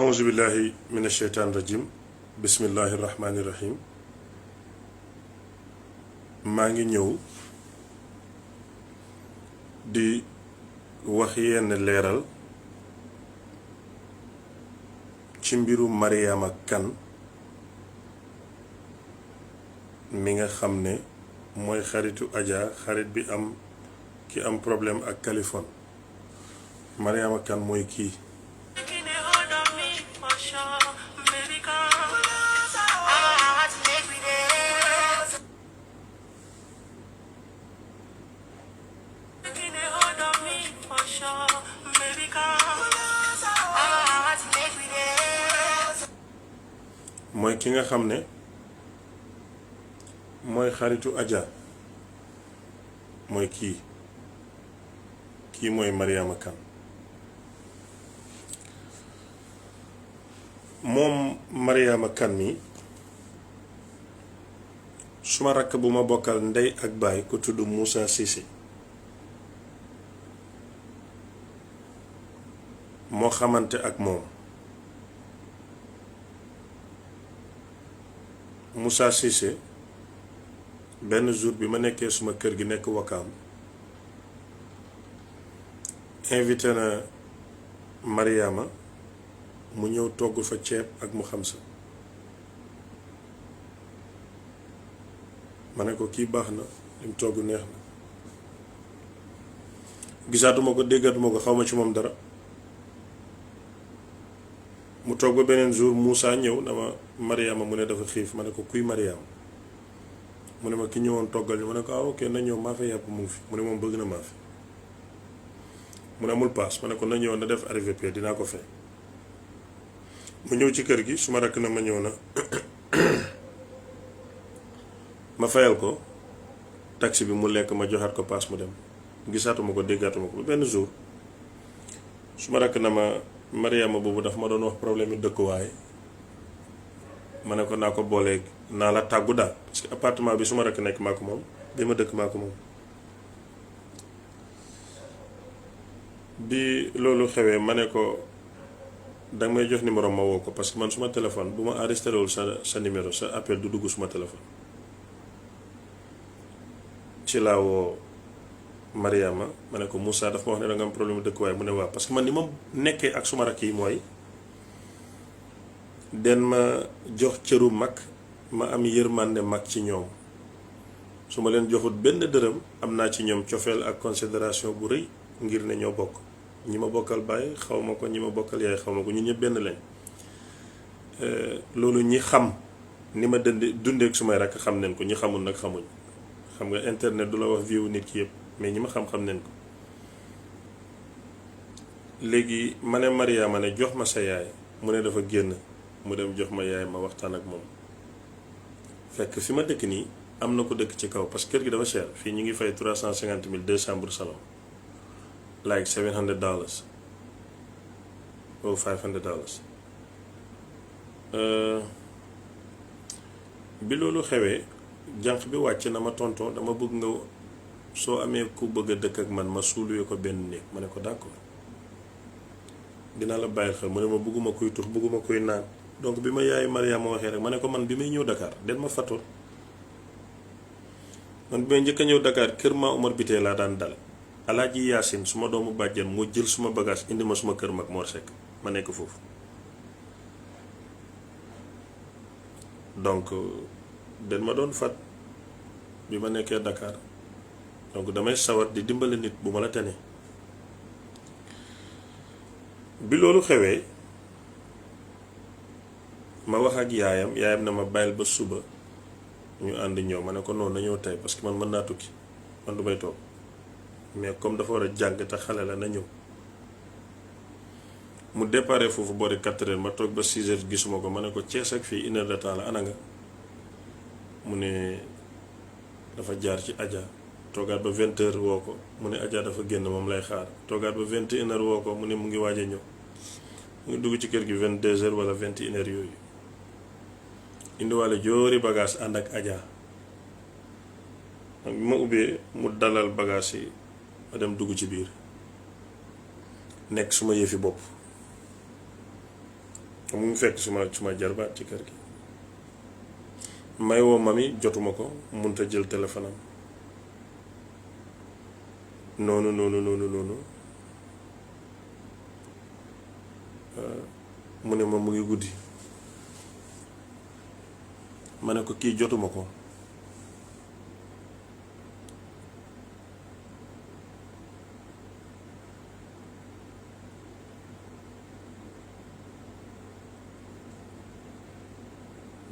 auzu billahi mina sheytaan rajim bismillahi rahmaani rahim maa ngi ñëw di wax yenn leeral ci mbiru Mariama Kane mi nga xam ne mooy xaritu Adja xarit bi am ki am problème ak Kaliphone. Mariama Kane mooy kii mooy ki nga xam ne mooy xaritu Adja mooy kii mooy Mariama Kane. moom Mariama Kane mi suma rakk bu ma bokkal ndey ak baay ku tudd Moussa Cissé moo xamante ak moom. Moussa Cissé benn jour bi ma nekkee suma kër gi nekk Wakaam invité na Mariama mu ñëw togg fa ceeb ak mu xam sa ma ne ko kii baax na lim togg neex na gisaatuma ko déggatuma ko xawma ci moom dara. mu toog ba beneen jour Moussa ñëw dama Mariama mu ne dafa xiif ma ne ko kuy Mariama mu ne ma ki ñëwoon toggal ñu ma ne ko ok na ñëw maa fi yàpp mu ngi fi mu ne moom bëgg na maa fi mu ne amul paas ma ne ko na ñëw na def RVP dinaa ko fay. mu ñëw ci kër gi su ma rakk na ma ñëw na ma fayal ko taxi bi mu lekk ma joxaat ko paas mu dem gisaatuma ko déggaatuma ko ba benn jour su ma rakk na ma Mariama boobu dafa ma doon wax problème yi dëkkuwaay ma ne ko naa ko booleeg naa la tàggu daal parce que appartement bi su ma rakk nekk maa ko moom bi ma dëkk maa ko moom. bi loolu xewee ma ne ko danga may jox numéro ma woo ko parce que man suma téléphone bu ma enregistré wul sa numéro sa appel du dugg suma téléphone. ci laa woo Mariama ma ne ko Moussa dafa ma wax ne danga am problème dëkkuwaay mu ne waaw parce que man ni ma nekkee ak suma rakk yi mooy den ma jox cëru mag ma am yërmande mag ci ñoom su ma leen joxut benn dërëm am naa ci ñoom cofeel ak considération bu rëy ngir ne ñoo bokk ñi ma bokkal baay xaw ma ko ñi ma bokkal yaay xaw ma ko ñun ñëpp benn lañ. loolu ñi xam ni ma dundeek sumay rakk xam nañ ko ñi xamul nag xamuñ xam nga internet du la wax vie wu nit ki yëpp mais ñi ma xam-xam nañ ko. léegi ma ne Mariama ne jox ma sa yaay mu ne dafa génn mu dem jox ma yaay ma waxtaan ak moom fekk fi ma dëkk nii am na ko dëkk ci kaw parce que kër gi dafa cher fii ñu ngi fay 350,000 2 chambres salon like $700 or $500. bi loolu xewee jànq bi wàcc na ma tonton dama bëgg nga soo amee ku bëgg a dëkk ak man ma suuluwee ko benn néeg ma ne ko d'accord dinaa la bàyyil xel mu ne ma bëgguma kuy tux bëgguma kuy naan donc bi ma yaay Mariama waxee rek ma ne ko man bi may ñëw Dakar den ma fàttoon man bi may njëkk a ñëw Dakar kër maa Omar Biteye laa daan dal Alaaji Yaasin suma doomu bàjjen moo jël suma bagage indi ma suma kër mag Mor Seck ma nekk foofu donc den ma doon fat bi ma nekkee Dakar donc damay sawar di dimbale nit bu ma la tane. bi loolu xewee ma wax ak yaayam na ma bàyyil ba suba ñu ànd ñëw ma ne ko noonu na ñëw tey parce que man mën naa tukki man du may toog mais comme dafa war a jàng te xale la na ñëw. mu déparé foofu boori 4 heures ma toog ba 6 heures gisuma ko ma ne ko Cees ak fii 1 heure de temps la ana nga mu ne dafa jaar ci Adja toogaat ba 20 heures woo ko mu ne Adja dafa génn moom lay xaar toogaat ba 21 heures woo ko mu ne mu ngi waaj a ñëw mu ngi dugg ci kër gi 22 heures wala 21 heures yooyu indiwaale joori bagage ànd ak Adja bi ma ubbee mu dalal bagage yi ma dem dugg ci biir nekk suma yëfi bopp mu ngi fekk suma jarbaat ci kër gi. may woo mami jotuma ko munta jël téléphone am noonu mu ne ma mu ngi guddi. ma ne ko kii jotuma ko.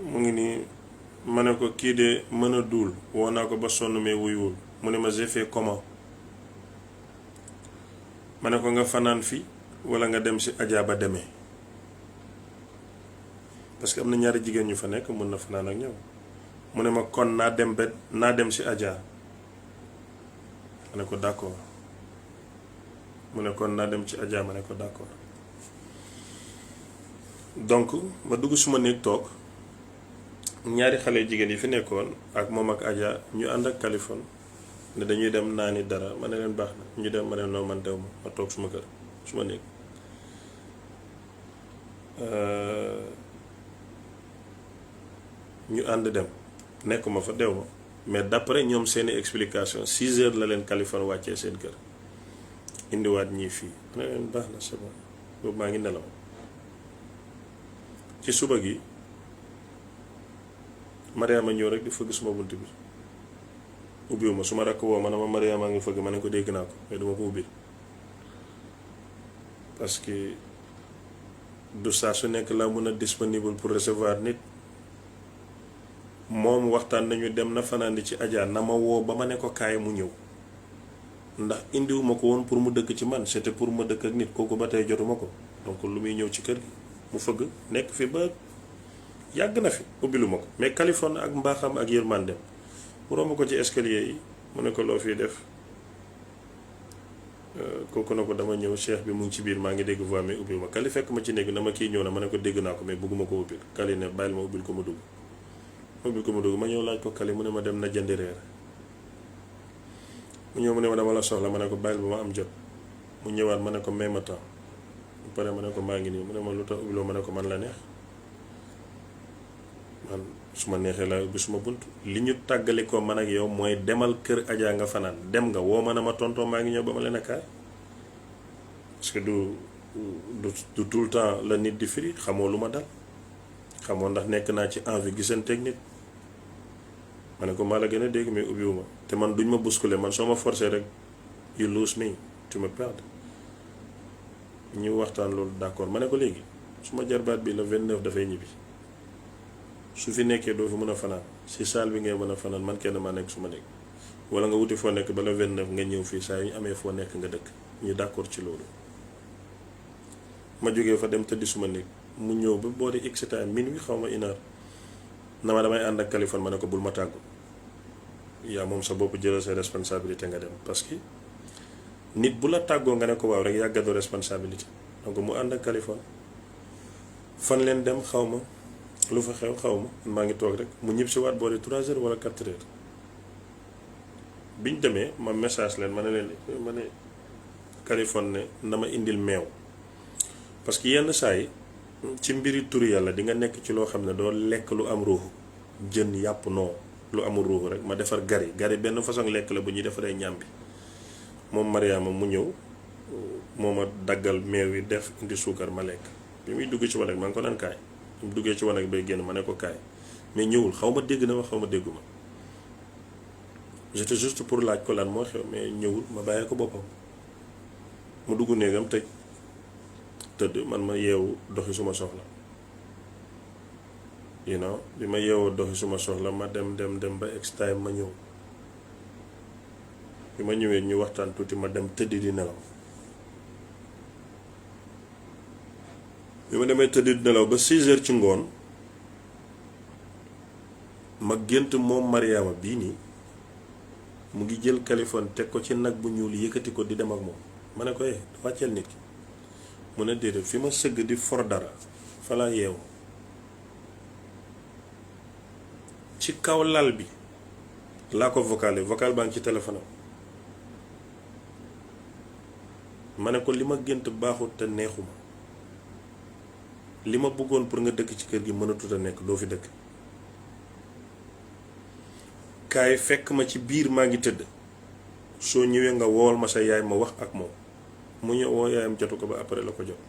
mu ngi nii ma ne ko kii de mën a duul woo naa ko ba sonn mais wuyuwul. mu ne ma j'ai fait comment. ma ne ko nga fanaan fi walla nga dem si Adja ba demee parce que am na ñaari jigéen ñu fa nekk mën na fanaan ak ñoom. mu ne ma kon naa dem si Adja. ma ne ko d'accord. mu ne kon naa dem ci Adja ma ne ko d'accord. donc ma dugg suma néeg toog ñaari xale jigéen yi fi nekkoon ak moom ak Adja ñu ànd ak Kaliphone ne dañuy dem naani dara ma ne leen baax na ñu dem ma ne noo man dew ma toog suma kër suma néeg. ñu ànd dem nekkuma fa dew ma mais d'après ñoom seeni explication 6 heures la leen Kaliphone wàccee seen kër indiwaat ñii fii ma ne leen baax na c'est bon boobu maa ngi nelaw. ci suba gi Mariama ñëw rek di fëgg suma bunt bi ubbiwuma su ma rakk woo ma ne ma Mariama ngi fëgg ma ne ko dégg naa ko mais duma ko ubbi parce que du saa su nekk laa mën a disponible pour recevoir nit. moom waxtaan nañu dem na fanaani ci Adja na ma woo ba ma ne ko kaay mu ñëw ndax indiwuma ko woon pour mu dëkk ci man c'était pour ma dëkk ak nit kooku ba tey jotuma ko donc lu muy ñëw ci kër gi mu fëgg nekk fi ba yàgg na fi ubbiluma ko mais Kaliphone ak mbaaxam ak yërmandem mu romb ko ci escalier yi mu ne ko loo fiy def kooku na ko dama ñëw cheikh bi mu ngi ci biir maa ngi dégg voix mais ubbil ma Kali fekk ma ci néeg na ma kii ñëw na ma ne ko dégg naa ko mais bëgguma ko ubbil Kali ne bàyyil ma ubbil ko ma dugg ma ñëw laaj ko Kali mu ne ma dem na jëndi reer mu ñëw mu ne ma dama la soxla ma ne ko bàyyil ba ma am jot mu ñëwaat ma ne ko may ma temps bu pare ma ne ko maa ngi nii mu ne ma lu tax ubbiloo ma ne ko man la neex man su ma neexee laa ubbi suma bunt li ñu tàggale ko man ak yow mooy demal kër Adja nga fanaan dem nga woo ma ne ma tontoo maa ngi ñëw ba ma leen a kaay parce que du tout le temps la nit di firi xamoo lu ma dal xamoo ndax nekk naa ci envie gisanteeg nit ma ne ko maa la gën a dégg mais ubbiwuma te man duñ ma bousculer man soo ma forcé rek you lose me tu me perds ñu waxtaan loolu d'accord ma ne ko léegi su ma jarbaat bi la 29 dafay ñibbi su fi nekkee doo fi mën a fanaan si salle bi ngay mën a fanaan man kenn maa nekk su ma nekk wala nga wuti foo nekk ba la 29 nga ñëw fii saa yu ñu amee foo nekk nga dëkk ñu d'accord ci loolu ma jógee fa dem tëddi suma néeg mu ñëw ba boori x time minuit xaw ma une heure na ma damay ànd ak Kaliphone ma ne ko bul ma tàggu yaa moom sa bopp jëlal sa responsabilité nga dem parce que nit bu la tàggoo nga ne ko waaw rek yaa gàddu responsabilité donc mu ànd ak Kaliphone fan leen dem xaw ma lu fa xew xaw ma maa ngi toog rek mu ñib si waat boori 3 heures wala 4 heures biñ demee ma message leen ma ne Kaliphone ne na ma indil meew parce que yenn saa yi ci mbiri turu yàlla di nga nekk ci loo xam ne doo lekk lu am ruuxu jën yàpp noo lu amul ruuxu rek ma defar gari benn façon lekk la bu ñuy defaree ñam bi moom Mariama mu ñëw moo ma daggal meew yi def indi suukar ma lekk bi muy dugg ci wanag maa ngi ko naan kaay mu duggee ci wanag bay génn ma ne ko kaay mais ñëwul xaw ma dégg na ma xaw ma dégguma j'étais juste pour laaj ko lan moo xew mais ñëwul ma bàyyee ko boppam mu dugg néegam tëdd man ma yeewu doxi suma soxla bi ma yeewoo doxi suma soxla ma dem ba ex time ma ñëw bi ma ñëwee ñu waxtaan tuuti ma dem tëddi di nelaw bi ma demee tëddi di nelaw ba 6 heures ci ngoon ma gént moom Mariama bii nii mu ngi jël Kaliphone teg ko ci nag bu ñuul yëkkati ko di dem ak moom ma ne ko wàcceel nit ki mu ne déedéet fi ma sëgg di for dara fa laa yeewu ci kaw lal bi laa ko vocal baa ngi ci téléphone ma ne ko li ma gént baaxut te neexuma li ma bëggoon pour nga dëkk ci kër gi mënatut a nekk doo fi dëkk. kaay fekk ma ci biir maa ngi tëdd soo ñëwee nga wool ma sa yaay ma wax ak moom mu ñëw woo yaayam jotu ko ba après la ko jot.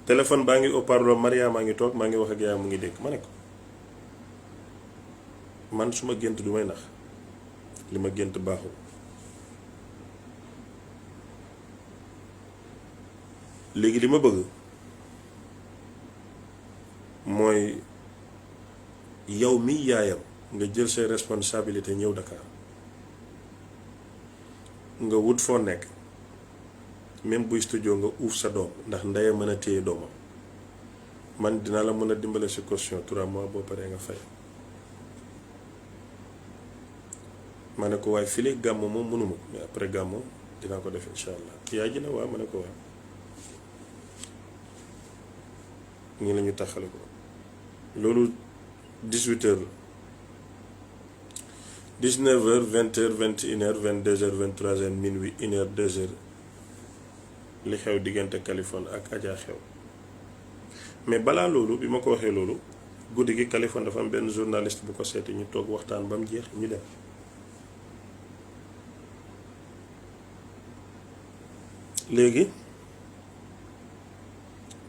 téléphone baa ngi haut-parleur Maria maa ngi toog maa ngi wax ak yaayam mu ngi dégg. ma ne ko man su ma gént du may nax li ma gént baaxul. léegi li ma bëgg mooy yow mi yaayam nga jël say responsabilité ñëw Dakar nga wut foo nekk même buy studio nga uuf sa doom ndax ndeyam mën a téye doomam man dina la mën a dimbale si caution 3 mois boo paree nga fay. ma ne ko waaye file gàmmu moom mënuma ko mais après gàmmu dinaa ko def incha allah yaay ji ne waaw ma ne ko waaw ñi la ñu taxale ko loolu 18h la 19h 20h 21h 22h 23h minuit 1h 2h li xew diggante Kaliphone ak Adja xew. mais balaa loolu bi ma ko waxee loolu guddi gi Kaliphone dafa am benn journaliste bu ko seeti ñu toog waxtaan ba mu jeex ñu dem. léegi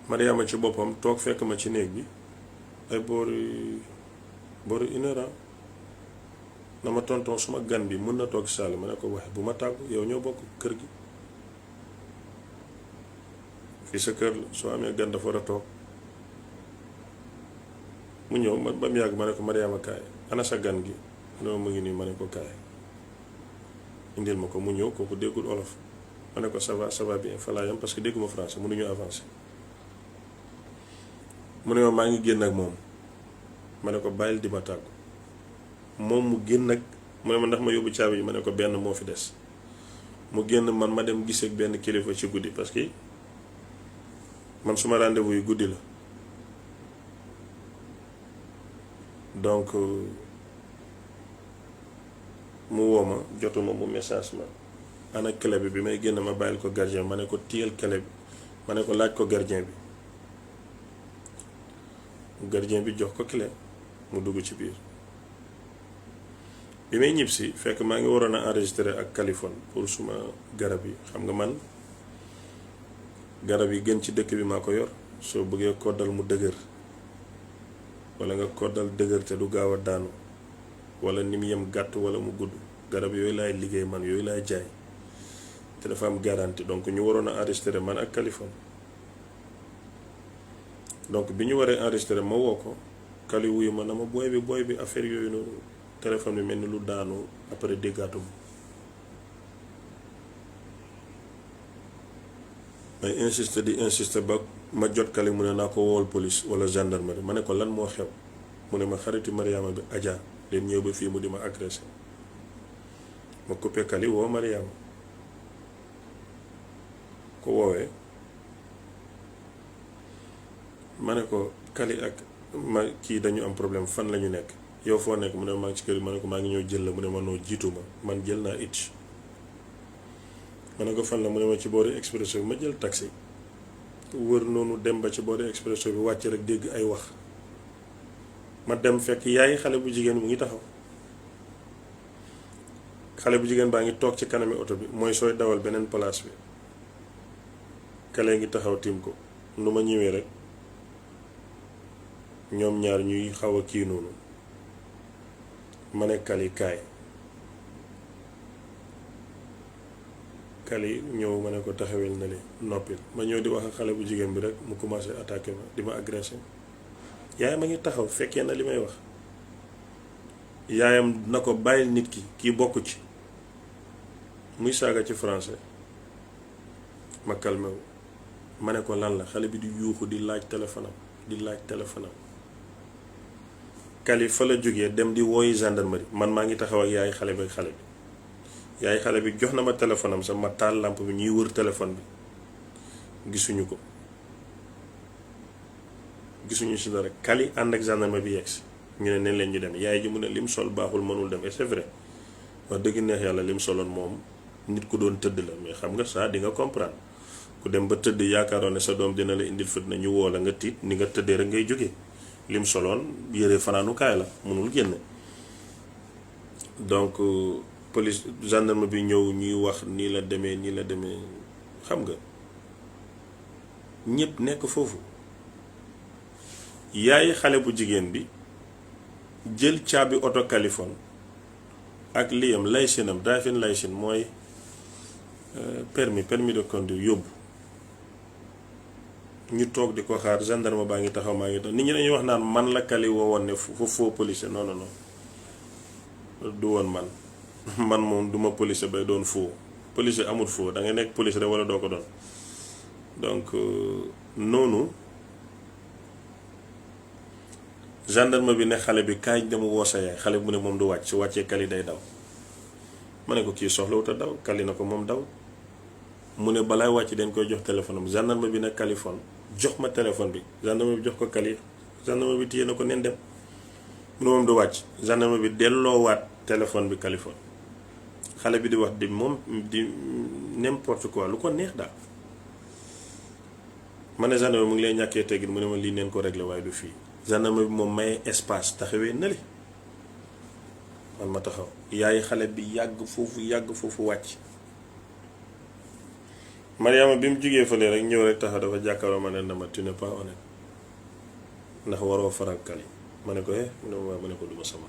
Mariama ci boppam toog fekk ma ci néeg bi ay boori 1h na ma tonton suma gan bi mën na toog saal ma ne ko waxe bu ma tàggu yow ñoo bokk kër gi fii sa kër la soo amee gan dafa war a toog. mu ñëw ma ba mu yàgg ma ne ko Mariama kaay ana sa gan gi loolu mu ngi nii ma ne ko kaay indil ma ko mu ñëw kooku déggul olof ma ne ko ça va bien fa laa yam parce que dégguma français mënuñu avancer. mu ne ma maa ngi génn ak moom ma ne ko bàyyil di ma tàggu moom mu génn ak mu ne ma ndax ma yóbbu caabi yi ma ne ko benn moo fi des mu génn man ma dem gisee ak benn kilifa ci guddi parce que man suma rendez-vous yu guddi la donc mu woo ma jotuma mu message ma ana clé bi may génn ma bàyyil ko gardien ma ne ko téyel clé bi ma ne ko laaj ko gardien bi gardien bi jox ko clé mu dugg ci biir bi may ñibbisi fekk maa ngi waroon a enregistrer ak Kaliphone pour suma garab yi xam nga man garab yi gën ci dëkk bi maa ko yor soo bëggee koddal mu dëgër wala nga koddal dëgër te du gaaw a daanu wala ni mu yem gàtt wala mu gudd garab yooyu laay liggéey man yooyu laay jaay te dafa am garantie donc ñu waroon a enregistrer man ak Kaliphone donc bi ñu waree enregistrer ma woo ko Kali wuyu ma na ma booy bi affaire yooyu noonu téléphone bi mel ni lu daanu après déggaatuma may insister di insister ba ma jot Kali mu ne naa ko woowal police wala gendarmerie ma ne ko lan moo xew mu ne ma xaritu Mariama bi Adja leen ñëw ba fii mu di ma agressé ma coupé Kali woo Mariama ko woowee ma ne ko Kali ak ma kii dañu am problème fan la ñu nekk yow foo nekk mu ne maa ngi ci kër gi ma ne ko maa ngi ñëw jël la mu ne ma noo jiitu ma man jël naa it ma ne ko fan la mu ne ma ci boori expresso bi ma jël taxi wër noonu dem ba ci boori expresso bi wàcc rek dégg ay wax ma dem fekk yaay xale bu jigéen mu ngi taxaw xale bu jigéen baa ngi toog ci kanami oto bi mooy sooy dawal beneen place bi Kale ngi taxaw tiim ko nu ma ñëwee rek ñoom ñaar ñuy xaw a kii noonu ma ne Kali kaay Kali ñëw ma ne ko taxawel na li noppil ma ñëw di wax ak xale bu jigéen bi rek mu commencé attaqué ma di ma agressé yaayam a ngi taxaw fekkee na li may wax yaayam na ko bàyyil nit ki kii bokk ci muy saaga ci français ma calmé wu ma ne ko lan la xale bi di yuuxu di laaj téléphone am Kali fa la jógee dem di wooyi gendarmerie man maa ngi taxaw ak yaay xale bi yaay xale bi jox na ma téléphone am sax ma taal lampe bi ñuy wër téléphone bi gisuñu ko gisuñu si dara Kali ànd ak gendarmerie bi yegsi ñu ne neen leen ñu dem yaay ji mu ne lim sol baaxul mënul dem et c'est vrai wax dëgg neex yàlla lim soloon moom nit ku doon tëdd la mais xam nga ça di nga comprendre ku dem ba tëdd yaakaaroon ne sa doom dina la indil fitna ñu woo la nga tiit ni nga tëddee rek ngay jóge lim soloon yére fanaanukaay la mënul génn. donc police gendarme bi ñëw ñuy wax nii la demee xam nga ñépp nekk foofu. yaay xale bu jigéen bi jël caabi oto Californie ak liyam laysinam driving license mooy permis de conduire yóbbu. ñu toog di ko xaar gendarme baa ngi taxaw maa ngi tax nit ñi dañuy wax naan man la Kali woowoon ne faux policier non du woon man moom duma policier bay doon faux policier amul faux da ngay nekk policier rek wala doo ko doon. donc noonu gendarme bi ne xale bi kaay dem woo sa yaay xale bu ne moom du wàcc su wàccee Kali day daw. ma ne ko kii soxlawut a daw Kali na ko moom daw mu ne balaay wàcc dañ koy jox téléphone am gendarme bi ne Californie jox ma téléphone bi gendarme bi jox ko Kali gendarme bi téye na ko nen dem mu ne moom du wàcc gendarme bi delloowaat téléphone bi Californie xale bi di wax di moom di n'importe quoi lu ko neex daal. ma ne gendarme mu ngi lay ñàkkee teggin mu ne ma lii neen ko réglé waaye du fii gendarme bi moom maye espace taxawee na li man ma taxaw yaay xale bi yàgg foofu wàcc. Mariama bi mu jugee fële rek ñëw rek taxaw dafa jàkkaarloo ma ne dama tu n'es pas honnête ndax waroo faral Kali ma ne ko mu ne ma ne ko duma sama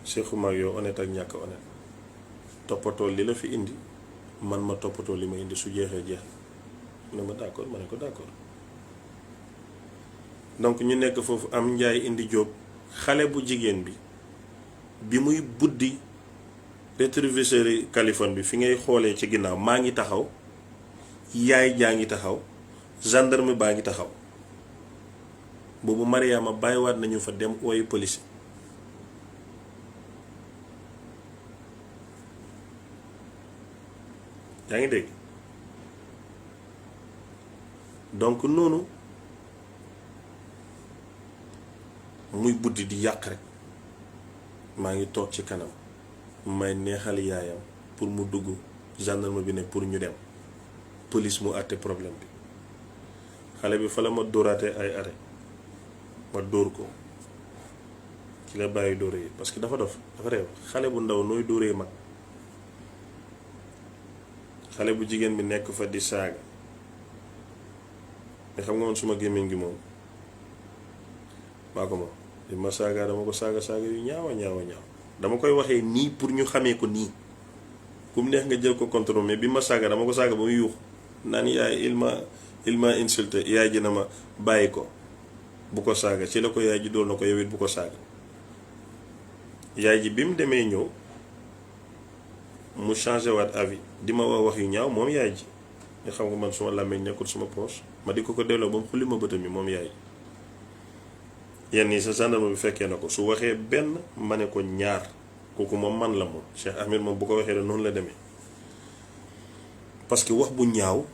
seexuma ak yow honnête ak ñàkk honnête toppatoo li la fi indi man ma toppatoo li ma indi su jeexee jeex mu ne ma d'accord ma ne ko d'accord. donc ñu nekk foofu am njaay indi jóob xale bu jigéen bi muy buddi rétroviseur yi Californie bi fi ngay xoolee ci ginnaaw maa ngi taxaw yaay jaa ngi taxaw gendarme baa ngi taxaw boobu Mariama bàyyiwaat nañu fa dem ooyu police. yaa ngi dégg donc noonu muy buddi di yàq rek maa ngi toog ci kanam may neexal yaayam pour mu dugg gendarme bi ne pour ñu dem police mu àtte problème bi xale bi fa la ma dóoraatee ay arrêt ma dóor ko ci la bàyyi dóore yi parce que dafa réew xale bu ndaw nooy dóoree mag. xale bu jigéen bi nekk fa di saaga mais xam nga woon suma gémmiñ gi moom maa ko moom li ma saaga dama ko saaga yu ñaawa dama koy waxee nii pour ñu xamee ko nii ku mu neex nga jël ko contrôle mais bi ma saaga dama ko saaga ba muy yuux naan yaay il m'a insulté yaay ji na ma bàyyi ko bu ko saaga ci la ko yaay ji doon na ko yow it bu ko saaga. yaay ji bi mu demee ñëw mu changé waat avis di ma wax yu ñaaw moom yaay ji nga xam nga man suma làmmiñ nekkul suma poche ma di ko delloo ba mu xulli ma bëtam mi moom yaay ji. yenn yi sa gendarme bi fekkee na ko su waxee benn ma ne ko ñaar kooku moom man la moom Cheikh Ahmed moom bu ko waxee noonu la demee parce que wax bu ñaaw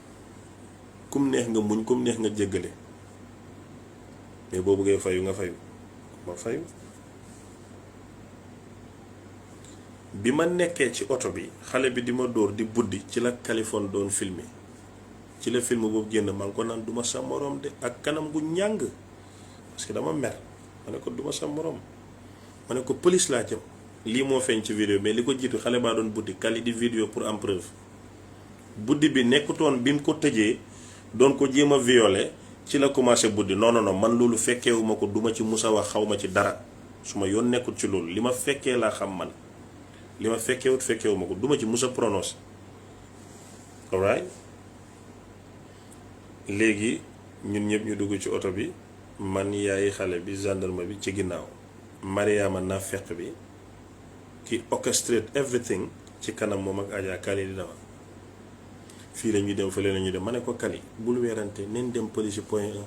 kum neex nga muñ kum neex nga jéggale mais boo bëggee fayu nga fayu ma fayu. bi ma nekkee ci oto bi xale bi di ma dóor di buddi ci la Californie doon filmer ci la film boobu génn maa ngi ko naan duma sa morom de ak kanam gu ñàng parce que dama mer ma ne ko duma sa morom ma ne ko police laa jëm lii moo feeñ ci vidéo mais li ko jiitu xale baa doon buddi Kali di vidéo pour am preuve buddi bi nekkutoon bi mu ko tëjee doon ko jéem a violer ci la commencé buddi non man loolu fekkeewuma ko duma ci musa wax xaw ma ci dara su ma yoon nekkul ci loolu li ma fekkee laa xam man li ma fekkewuma ko duma ci musa prononcé. alright léegi ñun ñëpp ñu dugg ci oto bi man yaay xale bi gendarme bi ci ginnaaw Mariama nafeq bi ki orchestrate everything ci kanam moom ak Adja Kali di dawal fii la ñuy dem fële la ñuy dem ma ne ko Kali bul weerante neen dem police point 1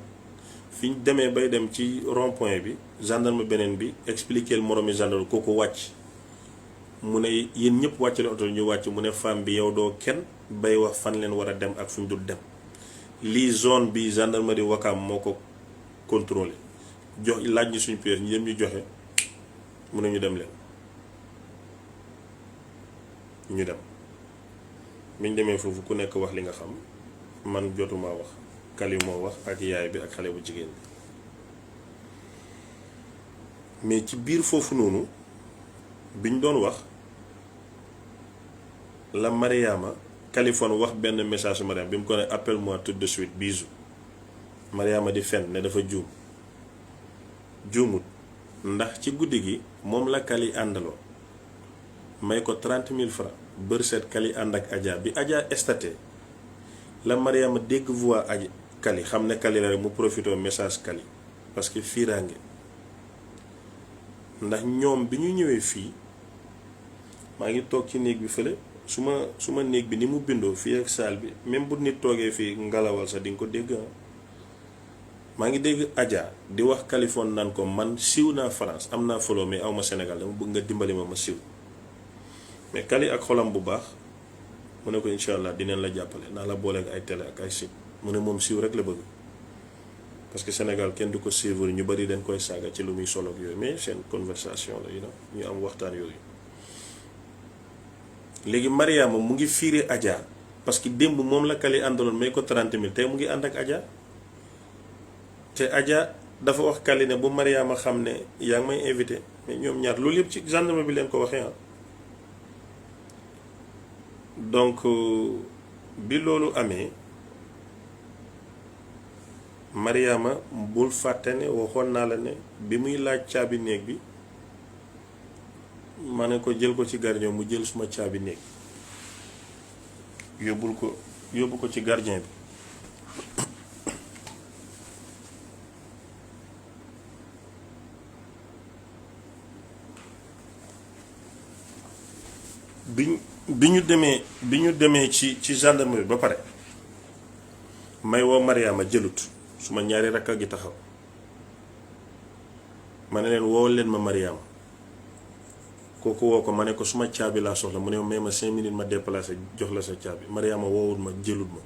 fi ñu demee bay dem ci rond point bi gendarme beneen bi expliquer moromi gendarme kooku wàcc mu ne yéen ñëpp wàcc leen oto ñu wàcc mu ne femme bi yow doo kenn bay wax fan leen war a dem ak fu ñu dul dem lii zone bi gendarmerie Wakaam moo ko contrôlé jox laaj ñi suñu pièce ñu dem ñu joxe mu ne ñu dem leen ñu dem biñ demee foofu ku nekk wax li nga xam man jotuma wax Kali moo wax ak yaay bi ak xale bu jigéen bi mais ci biir foofu noonu biñ doon wax la Mariama Kaliphone wax benn message su Mariama bi mu ko ne appelle-moi tout de suite bisou Mariama di fen ne dafa juumut ndax ci guddi gi moom la Kali àndaloo may ko 30 000 francs bër seet Kali ànd ak Adja bi Adja estaté la Mariama dégg voix aj Kali xam ne Kali la rek mu profité message Kali parce que fiiraange ndax ñoom bi ñu ñëwee fii maa ngi toog ci néeg bi fële su ma néeg bi ni mu bindoo fii ak saal bi même bu nit toogee fii ngalawal sax di nga ko dégg maa ngi dégg Adja di wax Kaliphone naan ko man siiw naa France am naa follow mais awma Sénégal dama bëgg nga dimbali ma siiw mais Kali ak xolam bu baax mu ne ko incha allah dinañ la jàppale naa la booleeg ay télé ak ay site mu ne moom siiw rek la bëgg parce que Sénégal kenn du ko suivre ñu bari dañ koy saaga ci lu muy solo ak yooyu mais seen conversation la ñu am waxtaan yooyu. léegi Mariama mu ngi fiire Adja parce que démb moom la Kali àndaloon may ko 30 000 tey mu ngi ànd ak Adja te Adja dafa wax Kali ne bu Mariama xam ne yaa ngi may invité mais ñoom ñaar loolu yëpp ci gendarme bi leen ko waxee donc bi loolu amee Mariama bul fàtte ne waxoon naa la ne bi muy laaj caabi néeg bi ma ne ko jël ko ci gardien mu jël suma caabi néeg yóbbu ko ci gardien bi bi ñu demee ci gendarmerie ba pare may woo Mariama jëlut suma ñaari rakk a gi taxaw ma ne leen woo leen ma Mariama kooku woo ko ma ne ko suma caabi laa soxla mu ne may ma 5 minutes ma déplacé jox la sa caabi Mariama woowul ma jëlut ma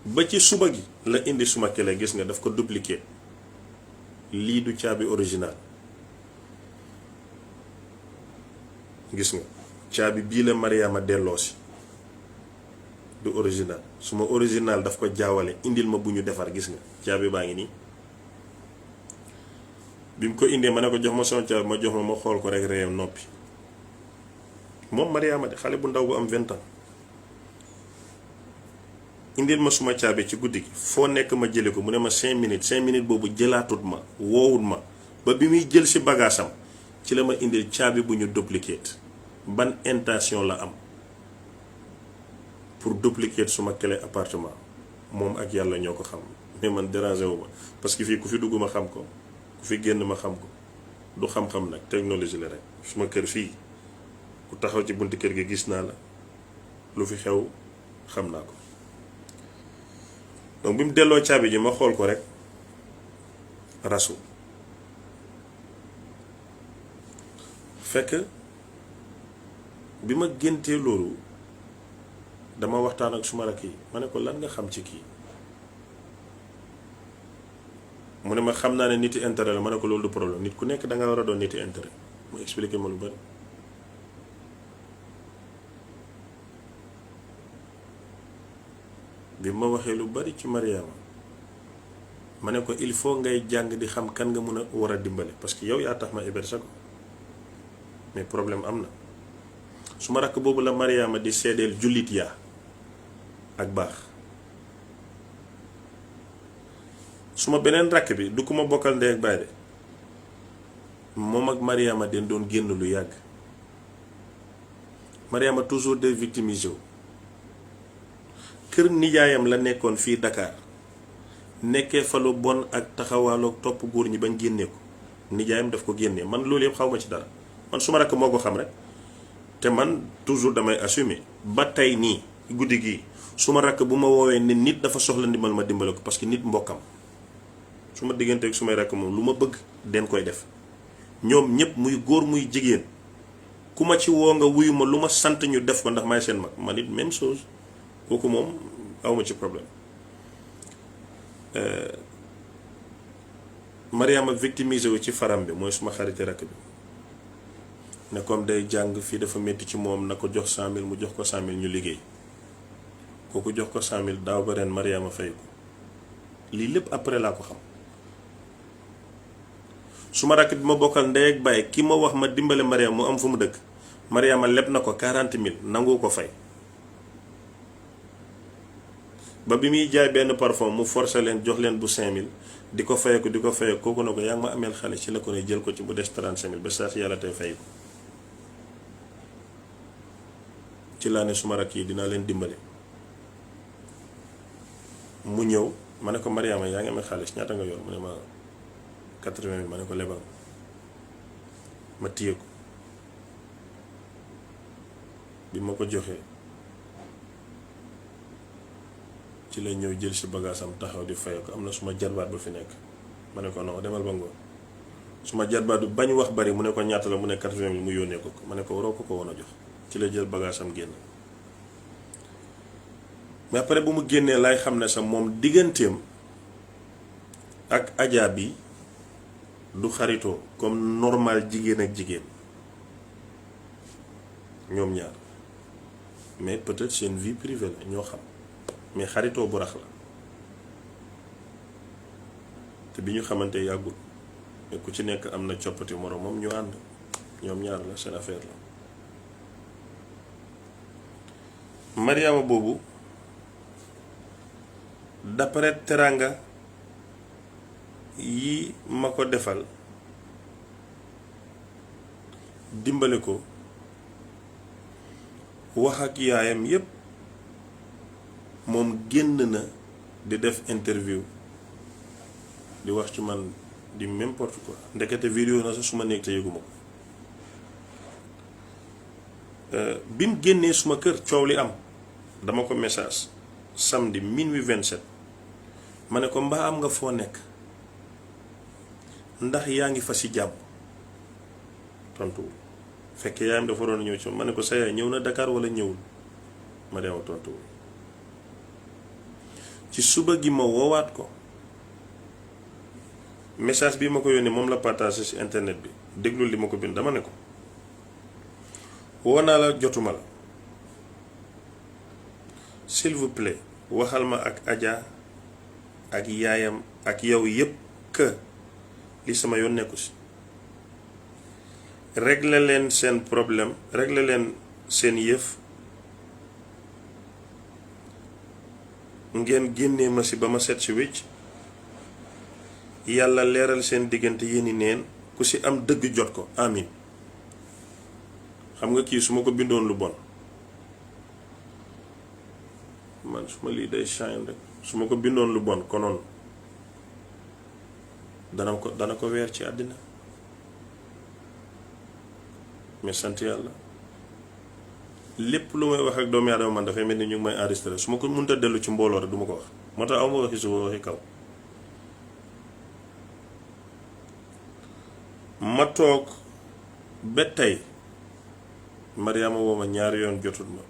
ba ci suba gi la indi suma kele gis nga daf ko dupliquer lii du caabi original gis nga caabi bii la Mariama delloosi du original suma original daf ko jaawale indil ma bu ñu defar gis nga caabi baa ngi nii bi mu ko indee ma ne ko jox ma sama caabi ma jox ma xool ko rek réew noppi moom Mariama de xale bu ndaw bu am 20 ans indil ma suma caabi ci guddi gi foo nekk ma jële ko mu ne ma 5 minutes boobu jëlaatut ma woowut ma ba bi muy jël si bagaasam ci la ma indil caabi bu ñu duplicate ban intention la am pour dupliquer suma clé appartement moom ak yàlla ñoo ko xam mais man dérangé wu ma parce que fii ku fi dugg ma xam ko ku fi génn ma xam ko du xam-xam nag technologie la rek suma kër fii ku taxaw ci bunti kër gi gis naa la lu fi xew xam naa ko donc bi mu delloo caabi ji ma xool ko rek rasu fekk bi ma géntee loolu dama waxtaan ak suma rakk yi ma ne ko lan nga xam ci kii mu ne ma xam naa ne niti intérêt la ma ne ko loolu du problème nit ku nekk da nga war a doon niti intérêt mu expliqué ma lu bari bi ma waxee lu bari ci Mariama ma ne ko il faut ngay jàng di xam kan nga mun a war a dimbale parce que yow yaa tax ma héberger ko mais problème am na su ma rakk boobu la Mariama di seedeel jullit yaa ak baax suma beneen rakk bi du ko ma bokkal ndey ak baay de moom ak Mariama den doon génn lu yàgg Mariama toujours de victimisé wu kër nijaayam la nekkoon fii Dakar nekkee fa lu bon ak taxawaaloog topp góor ñi bañ génnee ko nijaayam daf ko génnee man loolu yëpp xaw ma ci dara man suma rakk moo ko xam rek te man toujours damay assumer ba tey nii guddi gii suma rakk bu ma woowee ne nit dafa soxla ndimbal ma dimbale ko parce que nit mbokkam su ma diggante ak sumay rakk moom lu ma bëgg den koy def ñoom ñëpp muy góor muy jigéen ku ma ci woo nga wuyu ma lu ma sant ñu def ko ndax may seen mag man it même chose kooku moom awma ci problème Mariama victimisé wu ci faram bi mooy suma xariti rakk bi ne comme day jàng fii dafa métti ci moom na ko jox 100 000 mu jox ko 100 000 ñu liggéey kooku jox ko 100 000 daaw ba ren Mariama fay ko lii lépp après laa ko xam. su ma rakk bi ma bokkal ndey ak baay ki ma wax ma dimbale Mariama mu am fu mu dëkk Mariama leb na ko 40 000 nangu ko fay ba bi muy jaay benn parfum mu forcé leen jox leen bu 5000 di ko fayeeku kooku na ko yaa ngi ma ameel xale ci la ko ne jël ko ci bu des 35 000 ba saa si yàlla tey fay ko ci laa ne suma rakk yi dinaa leen dimbale. mu ñëw ma ne ko Mariama yaa ngi amee xaalis ñaata nga yor mu ne ma 80 000 ma ne ko lebal ma téye ko bi ma ko joxee ci la ñëw jël si bagaasam taxaw di fay ko am na suma jarbaat ba fi nekk ma ne ko non demal ba ngoon suma jarbaat bi bañ wax bari mu ne ko ñaata la mu ne 80 000 mu yónnee ko ma ne ko waroo ko woon a jox ci la jël bagaasam génn. mais après bu mu génnee lay xam ne sax moom digganteem ak Adja bi du xaritoo comme normal jigéen ak jigéen ñoom ñaar mais peut-être seen vie privée la ñoo xam mais xaritoo bu rax la te bi ñu xamante yàggul mais ku ci nekk am na coppati moroomam ñu ànd ñoom ñaar la seen affaire la. Mariama boobu d'après teranga yi ma ko defal dimbale ko wax ak yaayam yépp moom génn na di def interview di wax ci man di n'importe quoi ndekete vidéo na sax suma néeg te yëguma ko bi mu génnee suma kër coow li am dama ko message samedi minuit 27 ma ne ko mbaa am nga foo nekk ndax yaa ngi fa si jàmm tontuwul fekkee yaayam dafa doon ñëw ci ma ne ko sa yaay ñëw na Dakar wala ñëwul ma deema tontuwul ci suba gi ma woowaat ko message bi ma ko yónnee moom la partagé ci internet bi déglul li ma ko bind dama ne ko woo naa la jotuma la s'il vous plaît waxal ma ak Adja ak yaayam ak yow yépp que li sama yoon nekku si régler leen seen problème régler leen seen yëf ngeen génnee ma si ba ma set si wécc yàlla leeral seen diggante yéeni neen ku si am dëgg jot ko amin. xam nga kii su ma ko bindoon lu bon man su ma lii day shine rek su ma ko bindoon lu bon konoon dana ko weer ci àddina mais sant yàlla lépp lu may wax ak doomu aadama man dafay mel ni ñu ngi may enregistré su ma ko mënta dellu ci mbooloo rek du ma ko wax moo tax aw ma waxi suba waxi kaw. ma toog ba tey Mariama woo ma ñaari yoon jotul ma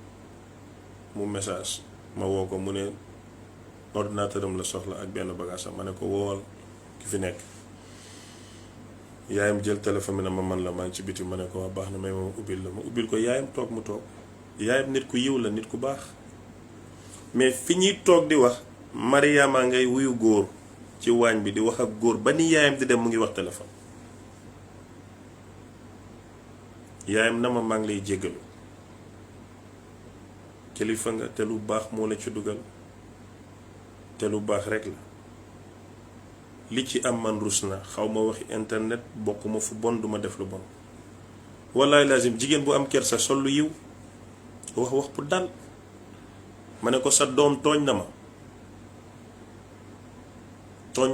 mu message ma woo ko mu ne ordinateur am la soxla ak benn bagage am ma ne ko woowal ki fi nekk yaayam jël téléphone bi na ma man la maa ngi ci biti ma ne ko waa baax na may ma ubbil la ma ubbil ko yaayam toog mu toog yaayam nit ku yiw la nit ku baax mais fi ñuy toog di wax Mariama ngay wuyu góor ci waañ bi di wax ak góor ba ni yaayam di dem mu ngi wax téléphone yaayam na ma maa ngi lay jéggalu kilifa nga te lu baax moo la ci dugal te lu baax rek la li ci am man rus na xaw ma waxi internet bokkuma fu bon duma def lu bon wallaay lazim jigéen bu am kersa sol lu yiw wax pour dal ma ne ko sa doom tooñ na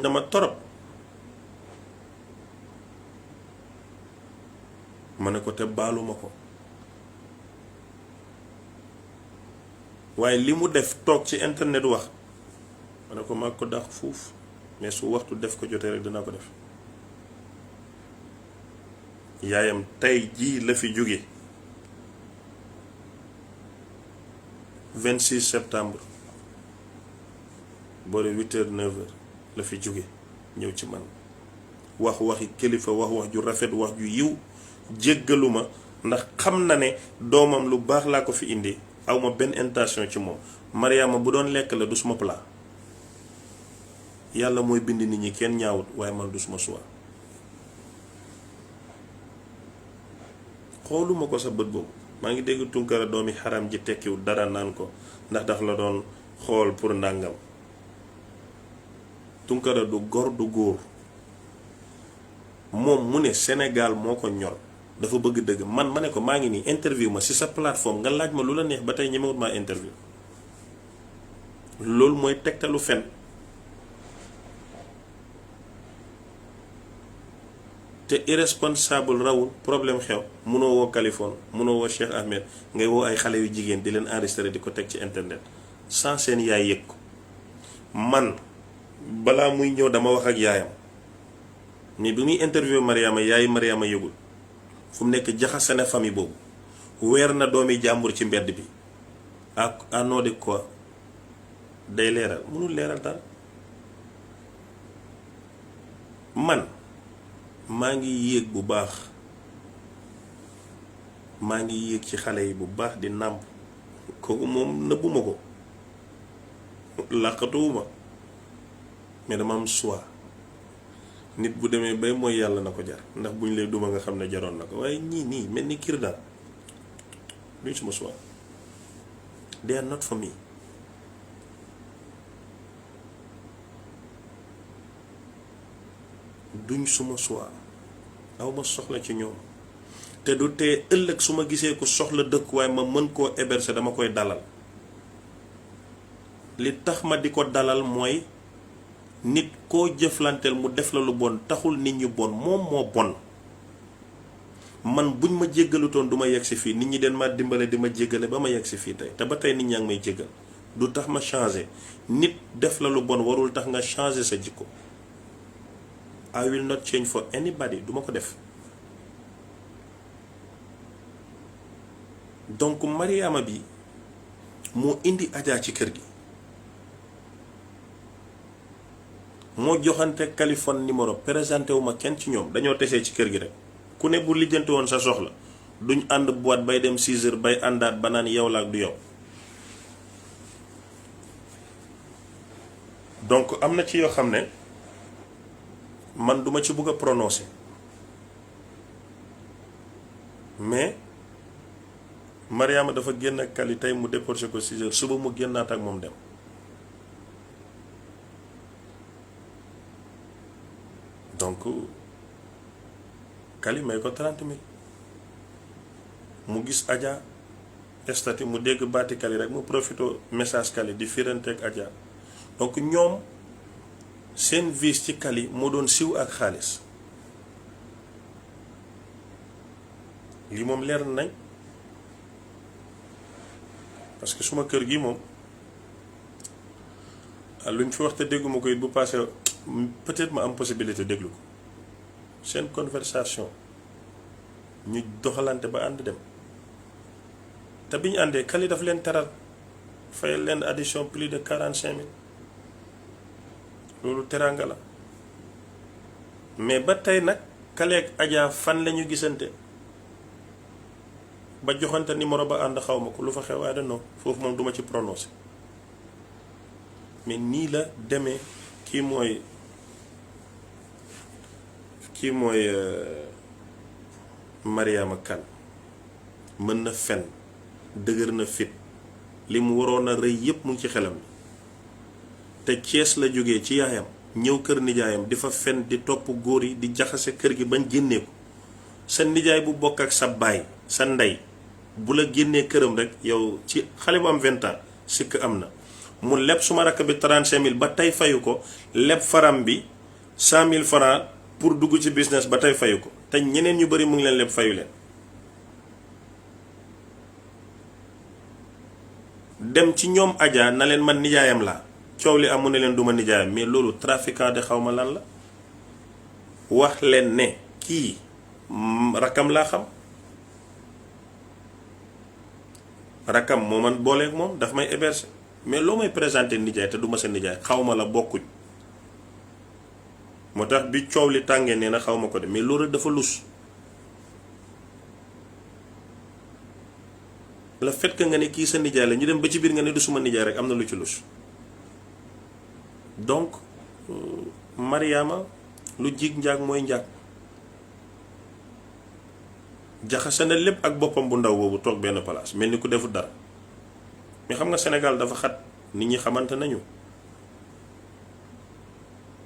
ma torop ma ne ko te baaluma ko waaye li mu def toog ci internet wax ma ne ko maa ko dàq fuuf mais su waxtu def ko jotee rek dinaa ko def yaayam tey jii la fi jóge 26 septembre boole 8h 9h la fi jóge ñëw ci man waxi kilifa wax ju rafet wax ju yiw jéggaluma ndax xam na ne doomam lu baax laa ko fi indi awma benn intention ci moom Mariama bu doon lekk la du suma plat. yàlla mooy bind nit ñi kenn ñaawut waaye man du suma choix. xooluma ko sa bët boobu. maa ngi dégg Tunkara doomi xaram ji tekkiwut dara naan ko ndax daf la doon xool pour ndàngam. Tunkara du gor du góor. moom mu ne Sénégal moo ko ñor dafa bëgg dëgg man ma ne ko maa ngi nii interview ma ci sa plateforme nga laaj ma lu la neex ba tey ñemewut maa interview. loolu mooy tegtalu fen. te irresponsable rawul problème xew munoo woo Kaliphone munoo woo Cheikh Ahmed ngay woo ay xale yu jigéen di leen enregistré di ko teg ci internet sans seen yaay yëg ko. man balaa muy ñëw dama wax ak yaayam ni bi muy interview Mariama yaayu Mariama yëgul fu mu nekk jaxase na famille boobu weer na doomi jàmbur ci mbedd bi ak à de quoi day leeral mënul leeral dara. man maa ngi yéeg bu baax maa ngi yéeg ci xale yi bu baax di nàmp kooku moom nëbbuma ko làqatuwuma mais dama am choix. nit bu demee bay mooy yàlla na ko jar ndax buñ lay duma nga xam ne jaroon na ko waaye ñii nii mel ni kir daal duñ suma choix. they are not for me. duñ suma choix aw ma soxla ci ñoom te du tee ëllëg su ma gisee ko soxla dëkk waaye ma mën koo héberger dama koy dalal. li tax ma di ko dalal mooy nit koo jëflanteel mu def la lu bon taxul nit ñu bon moom moo bon. man buñ ma jéggalutoon du ma yegg si fii nit ñi den ma dimbale di ma jéggale ba ma yegg si fii tey te ba tey nit ñaa ngi may jéggal du tax ma changer. nit def la lu bon warul tax nga changer sa jikko. I will not change for anybody duma ko def. donc Mariama bi moo indi Adja ci kër gi moo joxante Kaliphone numéro présenté wu ma kenn ci ñoom dañoo tesee ci kër gi rek ku ne bu lijjanti woon sa soxla duñ ànd boîte bay dem 6 heures bay àndaat ba naan yow la ak du yow. donc am na ci yoo xam ne man duma ci bëgg a prononcer mais Mariama dafa génn ak Kali tey mu déporté ko 6 heures suba mu génnaat ak moom dem. donc Kali may ko 30 000 mu gis Adja estati mu dégg baati Kali rek mu profité message Kali di firante ak Adja donc ñoom seen vis ci Kali moo doon siw ak xaalis lii moom leer nañ parce que suma kër gi moom luñ fi wax te dégguma ko it bu passé peut-être ma am possibilité déglu ko seen conversation ñu doxalante ba ànd dem te bi ñu àndee Kali daf leen teral fayal leen addition plus de 45 000 loolu teraanga la mais ba tey nag Kali ak Adja fan la ñu gisante ba joxante numéro ba ànd xaw ma ko lu fa xew I don't know foofu moom duma ci prononcer mais nii la demee kii mooy Mariama Kane mën na fen dëgër na fit li mu waroon a rëy yépp mu ngi ci xelam te Cees la jógee ci yaayam ñëw kër nijaayam di fa fen di topp góor yi di jaxase kër gi bañ génnee ko sa nijaay bu bokk ak sa baay sa ndey bu la génnee këram rek yow ci xale bu am 20 ans sikk am na mu leb suma rakk bi 35 000 ba tey fayu ko leb faram bi 100 000 francs pour dugg ci business ba tey fayu ko te ñeneen ñu bari mu ngi leen leb fayu leen dem ci ñoom Adja na leen man nijaayam laa coow li amu ne leen duma nijaayam mais loolu trafiquant de xaw ma lan la wax leen ne kii rakkam laa xam rakkam moo man booleeg moom daf may héberger mais loo may présenté nijaay te du ma sa nijaay xaw ma la bokkuñ moo tax bi coow li tàngee nee na xaw ma ko de mais loolu dafa lus le fait que nga ne kii sa nijaay la ñu dem ba ci biir nga ne du suma nijaay rek am na lu ci lus. donc Mariama lu jig njaag mooy njaag jaxase na lépp ak boppam bu ndaw boobu toog benn place mel ni ku defut dara mais xam nga Sénégal dafa xat nit ñi xamante nañu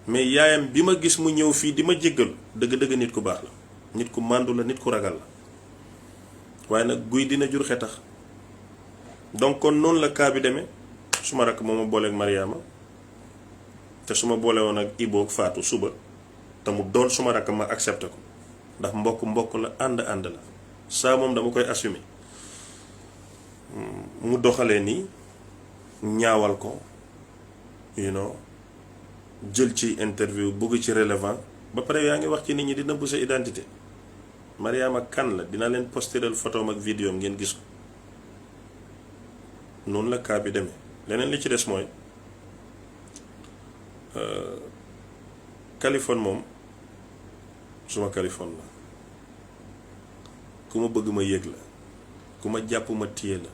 mais yaayam bi ma gis mu ñëw fii di ma jéggalu dëgg-dëgg nit ku baax la nit ku màndu la nit ku ragal la waaye nag guy dina jur xetax donc kon noonu la kaa bi demee suma rakk moo ma booleeg Mariama te su ma boole woon ak Ibo Faatu suba te mu doon suma rakk ma accepté ko ndax mbokk la ànd la saa moom dama koy assumer mu doxalee nii ñaawal ko jël ci interview bëgg ci relevant ba pare yaa ngi wax ci nit ñi di nëbb sa identité Mariama kan la dina leen posteral photom ak vidéo am ngeen gis ko noonu la kaa bi demee leneen li ci des mooy Kaliphone moom suma Kaliphone la ku ma bëgg ma yëg la ku ma jàpp ma téye la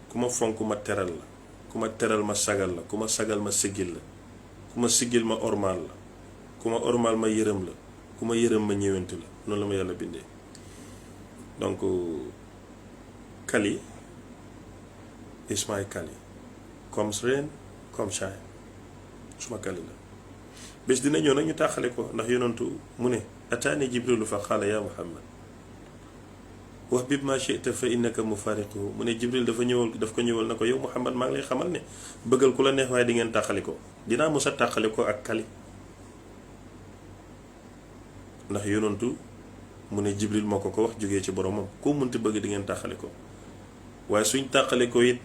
ku ma fonk ma teral la ku ma teral ma sagal la ku ma sagal ma siggil la ku ma siggil ma ormaal la ku ma ormaal ma yërëm la ku ma yërëm ma ñëwanti la noonu la ma yàlla bindee donc Kali is my Kali comes rain come shine suma Kali la bés dina ñëw nag ñu tàqale ko ndax yonantu mu ne ataani jibrilu fa qaala ya Muhammad wax bib ma shi'ta fa innaka mufariquhu mu ne Jibril daf ko ñëwal na ko yow Muhammad maa ngi lay xamal ne bëggal ku la neex waaye di ngeen tàqali ko dinaa mos a tàqali ko ak Kali ndax yonantu mu ne Jibril moo ko wax jógee ci boromam koo munti bëgg di ngeen tàqali ko waaye suñ tàqali ko it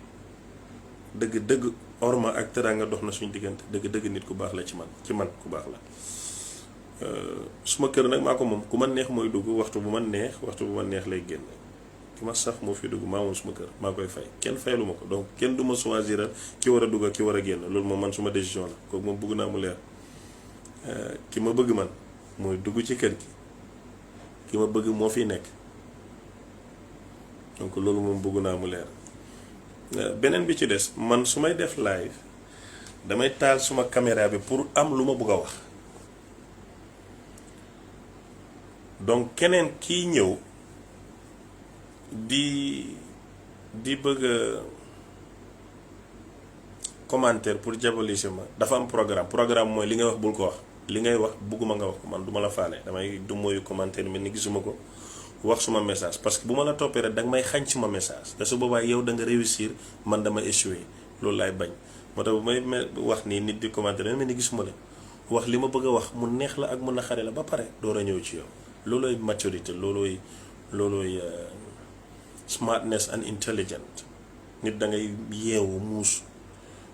dëgg orma ak teraanga dox na suñ diggante dëgg nit ku baax la ci man ku baax la suma kër nag maa ko moom ku ma neex mooy dugg waxtu bu ma neex lay génn ki ma sax moo fi dugg maa moom suma kër maa koy fay kenn faylu ma ko donc kenn du ma choisiral ki war a dugg ak ki war a génn loolu moom man suma décision la kooku moom bëgg naa mu leer ki ma bëgg man mooy dugg ci kër gi ki ma bëgg moo fi nekk donc loolu moom bëgg naa mu leer beneen bi ci des man su may def live damay taal suma caméra bi pour am lu ma bëgg a wax donc keneen kiy ñëw di bëgg commentaire pour diaboliser ma dafa am programme mooy li ngay wax bul ko wax li ngay wax bugguma nga wax ko man duma la faale damay du mooyu commentaire mel ni gisuma ko wax suma message parce que bu ma la toppee rek danga may xañ suma message te su boobaa yow da nga réussir man dama échouer loolu laay bañ moo tax bu may wax nii nit di commentaire mel ni gisuma la wax li ma bëgg a wax mu neex la ak mu naqare la ba pare door a ñëw ci yow loolooy maturité loolooy smartness and intelligent nit da ngay yeewu muus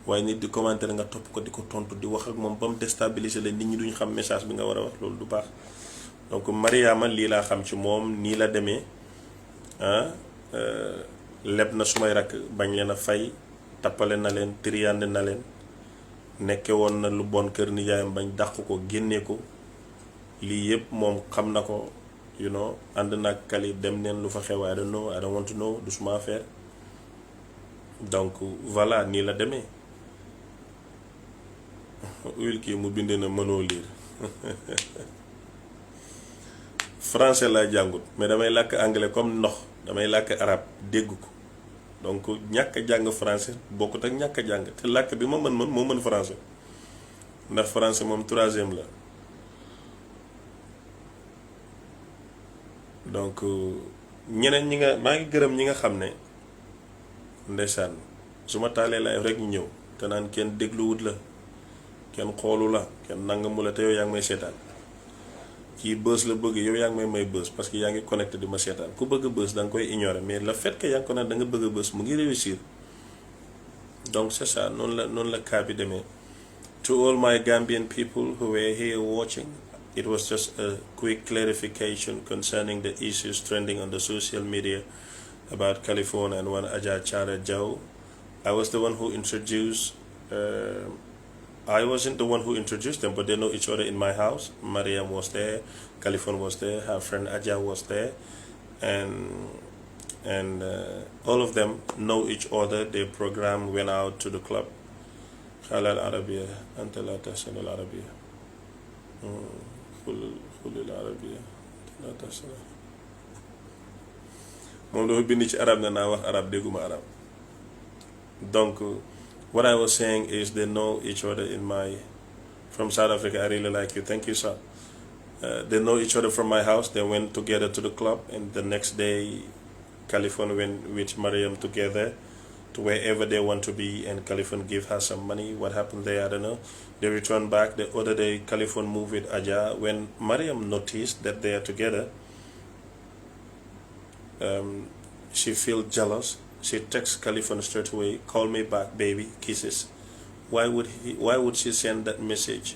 waaye nit di commentaire nga topp ko di ko tontu di wax ak moom ba mu déstabiliser la nit ñi duñ xam message bi nga war a wax loolu du baax donc Mariama lii laa xam ci moom nii la demee leb na sumay rakk bañ leen a fay tappale na leen triyande na leen nekke woon na lu bon kër nijaayam bañ dàq ko génnee ko lii yëpp moom xam na ko ànd nag Kali dem neen lu fa xew I don't know I don't want to know du suma affaire donc voilà nii la demee uyul kii mu bind na mënoo liir français laa jàngut mais damay làkk anglais comme ndox damay làkk arab dégg ko donc ñàkk a jàng français bokkut ak ñàkk a jàng te làkk bi ma mën moo mën français ndax français moom 3e la donc ñeneen ñi nga maa ngi gërëm ñi nga xam ne ndeysaan su ma taalee live rek ñu ñëw te naan kenn dégluwut la kenn xoolu la kenn nangamu la te yow yaa ngi may seetaan kii bës la bëgg yow yaa ngi may bës parce que yaa ngi connecté di ma seetaan ku bëgg bës da nga koy ignorer mais le fait que yaa ngi ko naan da nga bëgg bës mu ngi réussir donc c'est ça noonu la cas bi demee. To all my Gambian people who were here watching, it was just a quick clarification concerning the issues trending on the social media about California and one Adja Chara Joe. I was the one who introduced I wasn't the one who introduced them, but they know each other in my house. Mariam was there, California was there, her friend Aja was there, and and all of them know each other. They program went out to the club. Halal Arabia, anta la tahsin al Arabia. Khulul Arabia, anta la tahsin. moom dafa bind ci arab ne naa wax arab dégguma arab. Donc what I was saying is they know each other in my from South Africa. I really like you. Thank you, sir. They know each other from my house. They went together to the club, and the next day Califon went with Mariam together to wherever they want to be, and Califon give her some money. What happened there, I don't know. They returned back. The other day Califon moved with Aja. When Mariam noticed that they are together, she felt jealous. She texts Califon straight away, call me back, baby, kisses. Why would she send that message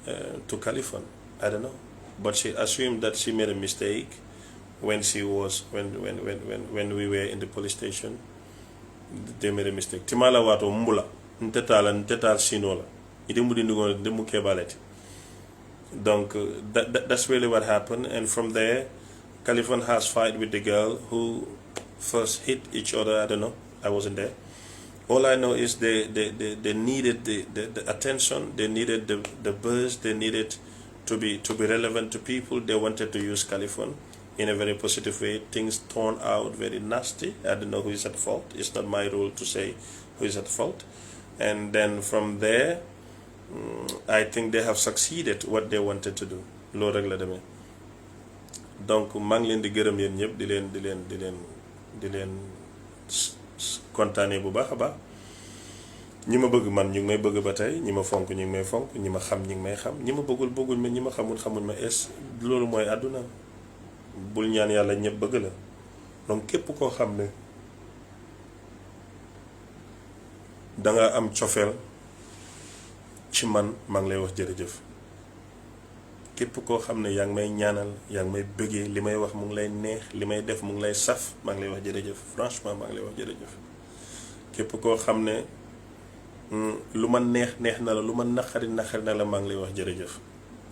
to Califon? I don't know. But she assumed that she made a mistake when we were in the police station. They made a mistake. Timala wato mbula ntetal sinola. Ite mudi ndugo ndemu kebaleti. Donc that's really what happened, and from there Califon has fight with the girl who first hit each other. I don't know. I wasn't there. All I know is they needed the attention. They needed the buzz. They needed to be relevant to people. They wanted to use Califon in a very positive way. Things turned out very nasty. I don't know who is at fault. It's not my role to say who is at fault. And then from there, I think they have succeeded what they wanted to do. Loolu rek la demee. Donc maa ngi leen di gërëm yéen ñëpp di leen kontaane bu baax a baax. ñi ma bëgg man ñu ngi may bëgg ba tey, ñi ma fonk ñu ngi may fonk, ñi ma xam ñu ngi may xam, ñi ma bëggul ma, ñi ma xamuñ ma loolu mooy àdduna. Bul ñaan yàlla ñëpp bëgg la. Donc képp koo xam ne danga am cofeel ci man maa ngi lay wax jërëjëf. képp koo xam ne yaa ngi may ñaanal, yaa ngi may bëggee, li may wax mu ngi lay neex, li may def mu ngi lay saf, maa ngi lay wax jërëjëf. Franchement maa ngi lay wax jërëjëf. képp koo xam ne lu ma neex na la, lu ma naqari na la, maa ngi lay wax jërëjëf.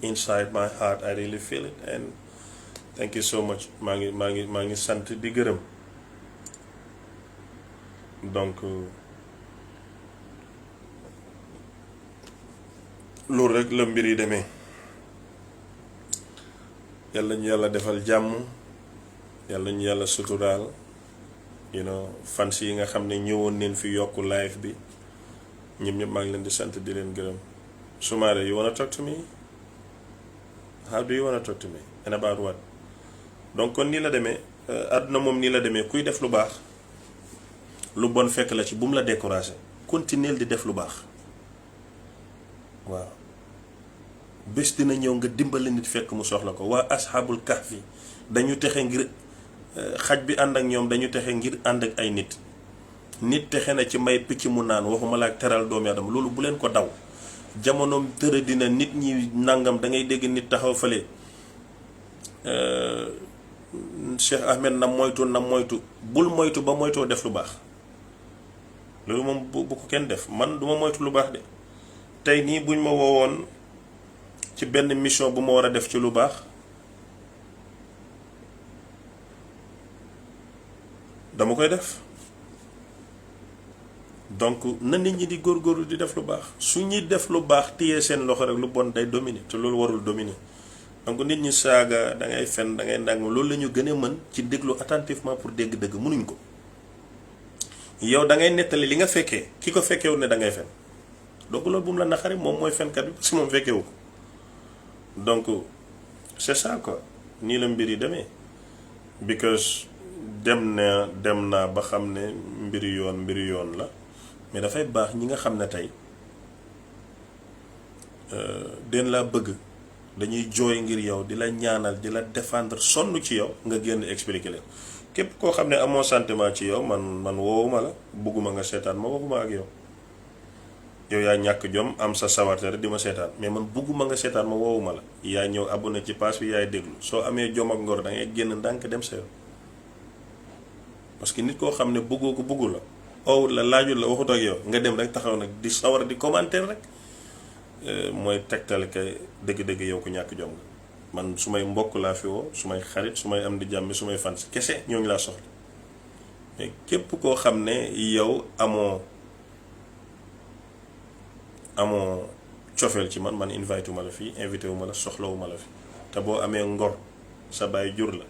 Inside my heart I really feel it, and thank you so much. maa ngi sant di gërëm. Donc loolu rek la mbir yi demee. yàlla ñu yàlla defal jàmm, yàlla ñu yàlla suturaal. Fans yi nga xam ne ñëwoon neen fi yokku live bi ñëpp maa ngi leen di sant di leen gërëm. Soumaré, you wanna talk to me? How do you wanna talk to me? And about what? Donc kon nii la demee. Àdduna moom nii la demee. Kuy def lu baax, lu bon fekk la ci, bu mu la découragé. Continuer di def lu baax. waaw bés dina ñëw nga dimbali nit fekk mu soxla ko. waa asxaabul kahfi dañu texe ngir xaj bi ànd ak ñoom, dañu texe ngir ànd ak ay nit texe na ci may picc mu naan, waxuma la ak teral doomu aadama. loolu bu leen ko daw. jamonoom tëra dina nit ñi nangam, da ngay dégg nit taxaw fële Cheikh Ahmed na moytu bul moytu ba moytoo def lu baax. loolu moom bu ko kenn def. man duma moytu lu baax de. tey nii buñ ma woowoon ci benn mission bu ma war a def ci lu baax, dama koy def. donc na nit ñi di góorgóorlu di def lu baax. su ñuy def lu baax téye seen loxo rek lu bon day dominer, te loolu warul dominer. donc nit ñi saaga, da ngay fen, da ngay ndànk, loolu la ñu gën a mën ci déglu attentivement pour dégg dëgg. mënuñ ko. yow da ngay nettali li nga fekkee, ki ko fekkewul ne da ngay fen. donc loolu bu mu la naqari, moom mooy fenkat bi parce que moom fekkewu ko. donc c'est ça quoi. nii la mbir yi demee. because dem naa ba xam ne mbiri yoon la. mais dafay baax ñi nga xam ne tey den laa bëgg, dañuy jooy ngir yow, di la ñaanal, di la défendre, sonn ci yow, nga génn expliquer leen. képp koo xam ne amoo sentiment ci yow, man woowuma la, bëgguma nga seetaan ma, waxuma ak yow. yow yaa ñàkk jom am sa sawarte rek di ma seetaan, mais man bëgguma nga seetaan ma, woowuma la. yaa ñëw abonné ci page bi, yaay déglu. soo amee jom ak ngor da ngay génn ndànk dem sa yoon. parce que nit koo xam ne bëggoo ko bëggu la, owut la, laajul la, waxut ak yow, nga dem rek taxaw nag di sawar di commentaire rek, mooy tegtal kay dëgg-dëgg yow ku ñàkk jom nga. man su may mbokk laa fi woo, su may xarit, su may am di jàmmi, su may fans kese ñooñu laa soxla. mais képp koo xam ne yow amoo cofeel ci man invité wu ma la fii invité wu ma la soxlawu ma la fi. te boo amee ngor sa baay jur la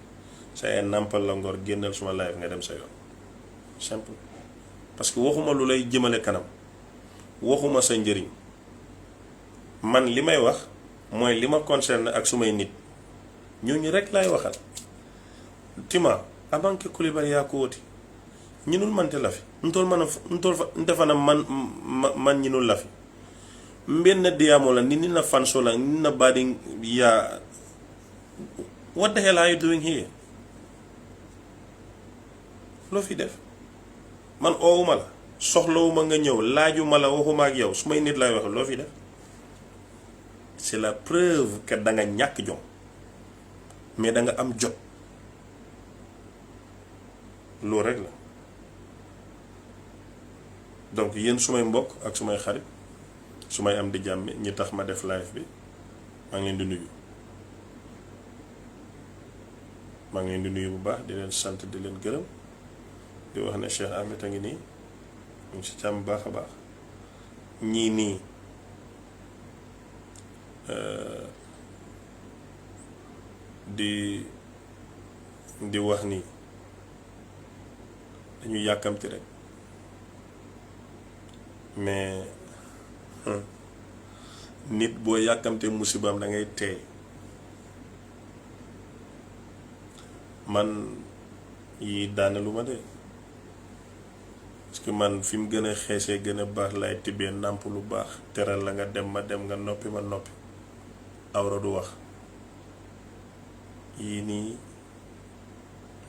sa ay nàmpal la ngor génnal suma live nga dem sa yoon simple. parce que waxuma lu lay jëmale kanam, waxuma sa njëriñ, man li may wax mooy li ma concerne ak sumay nit ñooñu rek laay waxal. tima abanke Coulibaly yaa ko woti ñinul mante lafi ntol man ñinul lafi mbenna diyamo la ni na fanso la ni na badi ya. What the hell are you doing here? loo fi def man oowuma la soxlawuma nga ñëw laajuma la waxuma ak yow su may nit lay wax loo fi def. c'est la preuve que da nga ñàkk jom mais da nga am jot loolu rek la. donc yéen sumay mbokk ak sumay xarit sumay am di jàmm ñi tax ma def live bi maa ngi leen di nuyu. maa ngi leen di nuyu bu baax di leen sant di leen gërëm di wax ne Cheikh Ahmed a ngi nii mu si càmm baax a baax ñii nii di wax nii dañu yàkkamti rek mais nit boo yàkkamtee musibaam da ngay teey. man yi daane lu ma de parce que man fi mu gën a xeesee gën a baax lay tibbee nàmp lu baax teral la nga dem ma dem nga noppi ma noppi awra du wax yii nii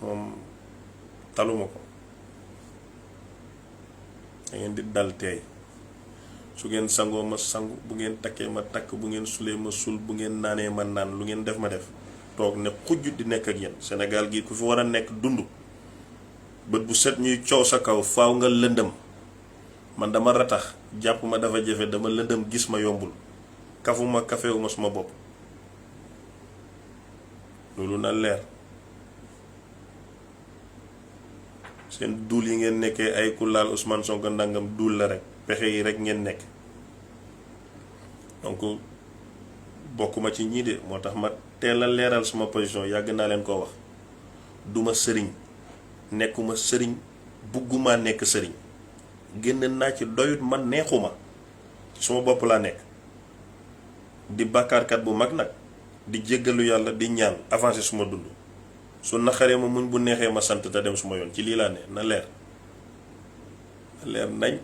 moom taluma ko. da ngeen di dal teey su ngeen sangoo ma sangu bu ngeen takkee ma takk bu ngeen sulee ma sul bu ngeen naanee ma naan lu ngeen def ma def toog ne xujj di nekk ak yéen. Sénégal gi ku fi war a nekk dund bët bu set ñuy coow sa kaw faaw nga lëndëm man dama ratax jàpp ma dafa jafe dama lëndëm gis ma yombul kafuma kafewuma suma bopp loolu na leer. seen duul yi ngeen nekkee ay ku laal Ousmane Sonko ndangam duul la rek pexe yi rek ngeen nekk donc bokkuma ci ñii de moo tax ma teel a leeral sama position yàgg naa leen koo wax duma sëriñ nekkuma sëriñ bugguma nekk sëriñ génn naa ci doyut man neexuma ci suma bopp laa nekk di bàkkaarkat bu mag nag di jéggalu yàlla di ñaan avancer suma dund su naqaree ma muñ bu neexee ma sant te dem suma yoon ci lii laa ne na leer nañ.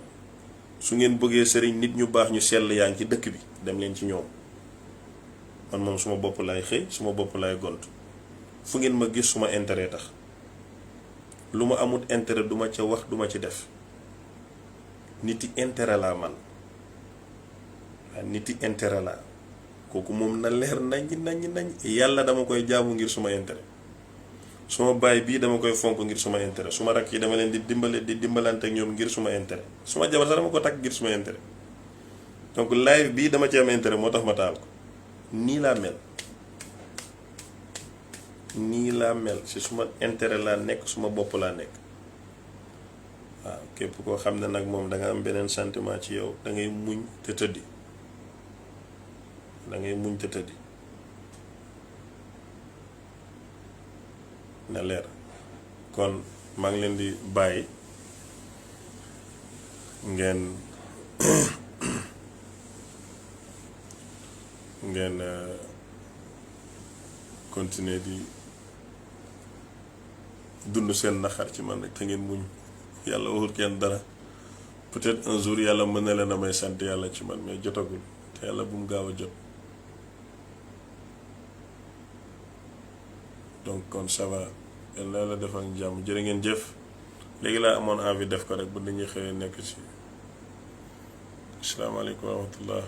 su ngeen bëggee sëriñ nit ñu baax ñu sell yaa ngi ci dëkk bi dem leen ci ñoom man moom suma bopp laay xëy suma bopp laay gont fu ngeen ma gis suma intérêt tax lu ma amut intérêt duma ca wax duma ci def niti intérêt laa man waaw niti intérêt laa kooku moom na leer nañ yàlla dama koy jaamu ngir suma intérêt suma baay bii dama koy fonk ngir suma intérêt suma rakk yi dama leen di dimbalante ak ñoom ngir suma intérêt suma jabar sax dama ko takk ngir suma intérêt donc live bii dama ci am intérêt moo tax ma taal ko nii laa mel ci suma intérêt laa nekk suma bopp laa nekk waaw képp koo xam ne nag moom danga am beneen sentiment ci yow dangay muñ te tëddi na leer. kon maa ngi leen di bàyyi ngeen continuer di dund seen naxar ci man rek te ngeen muñ yàlla waxul kenn dara peut-être un jour yàlla mën na leen a may sant yàlla ci man mais jotagul te yàlla bu mu gaaw a jot. donc kon ça va yàlla la defal jàmm jërë ngeen jëf léegi laa amoon envie def ko rek bu nit ñi xëyee nekk ci asalaamaaleykum wa rahmatullah.